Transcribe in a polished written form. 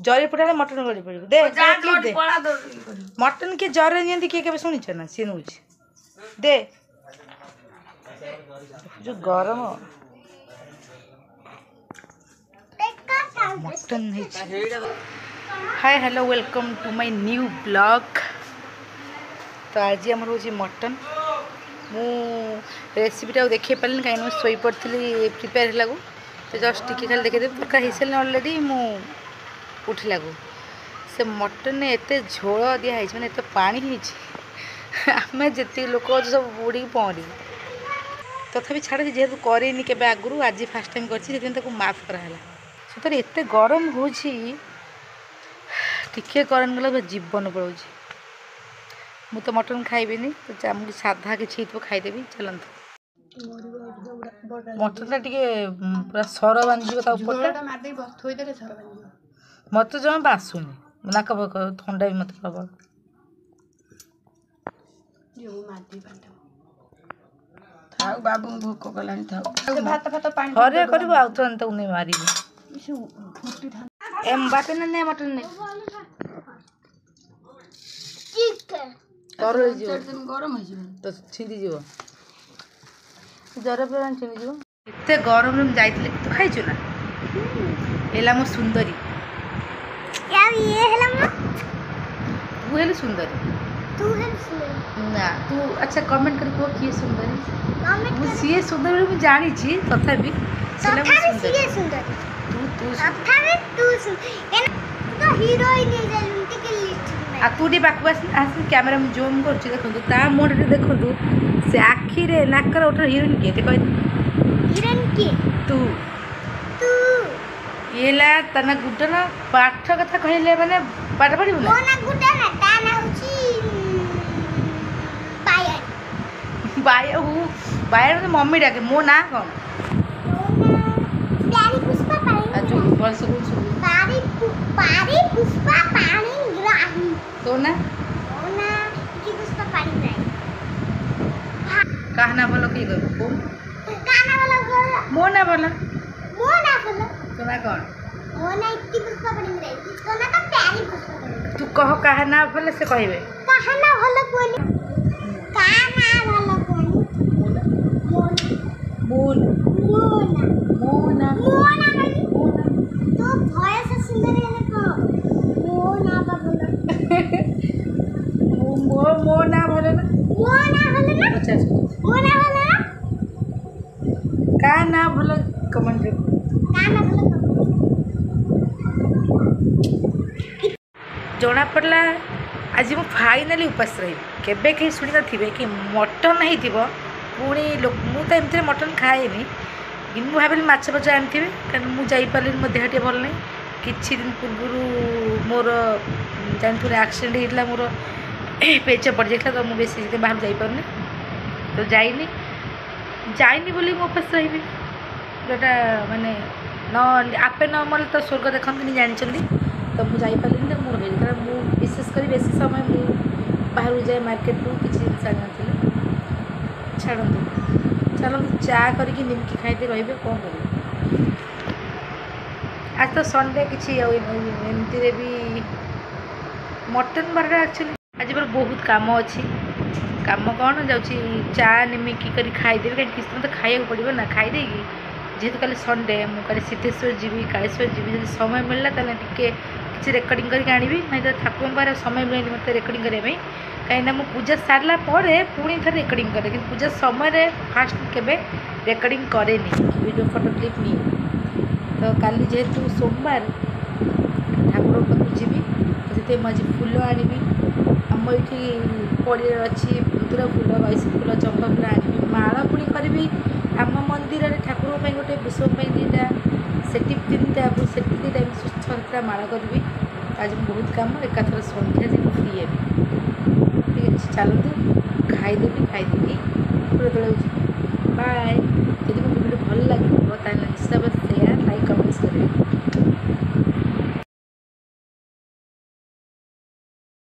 जरे पड़ा मटन गड़ी पड़ दे मटन के जरे नहीं किए के शुणी ना सी नौ दे जो गरम mutton hi hello welcome to my new blog. तो आज आम हूँ मटन मु रेसिपीटा देखे पारे कहीं मुझे शोई पड़ी प्रिपेयर है तो जस्ट टिके खाली देखे पक्का हो सारे अलरेडी मु उठला से मटन एत झोल दिखाई मैंने एत पानी आम जी लोक सब बुड़ी पहरी तथापि छाड़ जेहेतु करेनि के आगु आज फास्ट टाइम कर माफ कराला से एत गरम हो टिके गरम गला जीवन पड़ो मु तो मटन खाइबेनी तो आमको साधा किसी खाईदेवी चलते मटन टे पूरा सर बांधी मत जमा बासुनी नाक थंडा भी मत प्रबल बाबू भोक गलानी हरे कर मार एम बाटे ना मटन ने गरम तो छिंदी जीव जर पे छिंदी जीव एते गरम में जाइतले तू खाइछु ना एला मो सुंदरी यार ये है ना तू हेले सुंदरी तू है सुंदरी ना तू अच्छा कमेंट कर को किए सुंदरी कमेंट मु सीए सुंदरी मैं जानी छी तथापि सेला मो सुंदरी ये सुंदरी तू तथापि तू सुंदरी तो हीरोइन है जलती के लिस्ट में आ तू डी बाकू आस कैमरा में जूम करछि देखंतु ता मोड रे देखंतु से आखी रे नाकर उठर हीरोइन के ते कहि हीरोइन के तू तू येला तना गुड्डन पाठ कथा कहले माने पाठ पढिबु ना मोना गुड्डा ना ताना होची बाया बाया तो मम्मी डाके मो ना कौन प्यारी पुष्पा पानी जो बस को पारी पुष्पा पानी ग्राही तो ना मोना की पुष्पा पानी ग्राही कहना बोलो की करू गाना वाला मो ना बोलो तो ना कौन मोना की पुष्पा पानी ग्राही तो ना तो प्यारी पुष्पा पानी तू कह कहना बोले से कहबे कहना भलो कोनी कहना भलो कोनी मूल मोना तो भय से सुंदर है को मोना बोलो मो ना बोले ना मोना 50 मोना बोलो ना का ना बोलो कमेंट रे कहना भलो जोना पड़ला आज मु फाइनाली उपास रही केबे कहीं शुणी नथिबे कि मटन नहीं थिबो पुणी लोक मु तो एमती मटन खाएनी कि मुझे भाविली माछ फछ आनी कारण मुझे जापारे मो देहटे भल नहीं किछि दिन पूर्व मोर जानते एक्सीडेंट होता मोर पेच पड़ जाता तो मुझे बेसी बाहर जापारे तो जाइनी बोली मो उपास रही जोटा माने न आपे न मल तो स्वर्ग देखते जानते तो मुझे जापारे तो मोर कारण मुझे विशेषकर बेसी समय मुझे बाहर जाए मार्केट को किसी जिन आनी छाड़ू चलते चा करके निमकी खाई रे कौन कर आज तो संडे किसी एमती भी मटन बार एक्चुअली आज पर बहुत काम अच्छी काम कौन जाऊँगी चा निमकी कर खाईदेवी कहीं किसी मत खाया पड़ो ना खाईदे जेहेतु कल संडे मुझे सिद्धेश्वर जीवी कालेश्वर जीवी जब समय मिलला टे किसी रेकर्डिंग करके आनी ना तो ठाकुर बाहर समय मिले मत रेकर्डिंग करने कहीं मु पूजा सारा पुणी थे रेकर्डिंग करे कि पूजा समय फास्ट केबे रेकर्डिंग करेनि वीडियो फोटो क्लिप नहीं तो काली जेहेतु सोमवार ठाकुर पाक जी तो मुझे फूल आनी आम ये पड़े अच्छी धुतुरा फूल बैसी फूल चंपा फूल आनी माला पुणी करी आम मंदिर में ठाकुर गोटे विश्व दुईटा सेठी 3टा सेठी 2टा 6टा माला करी आज बहुत कम एकाथर सन्ध्या दिन फ्री है ठीक है चलते खाईदेवी पूरा बेला बाय। यदि मो वीडियो भल लगे ताल इंस्टा पर शेयर लाइक कमेंट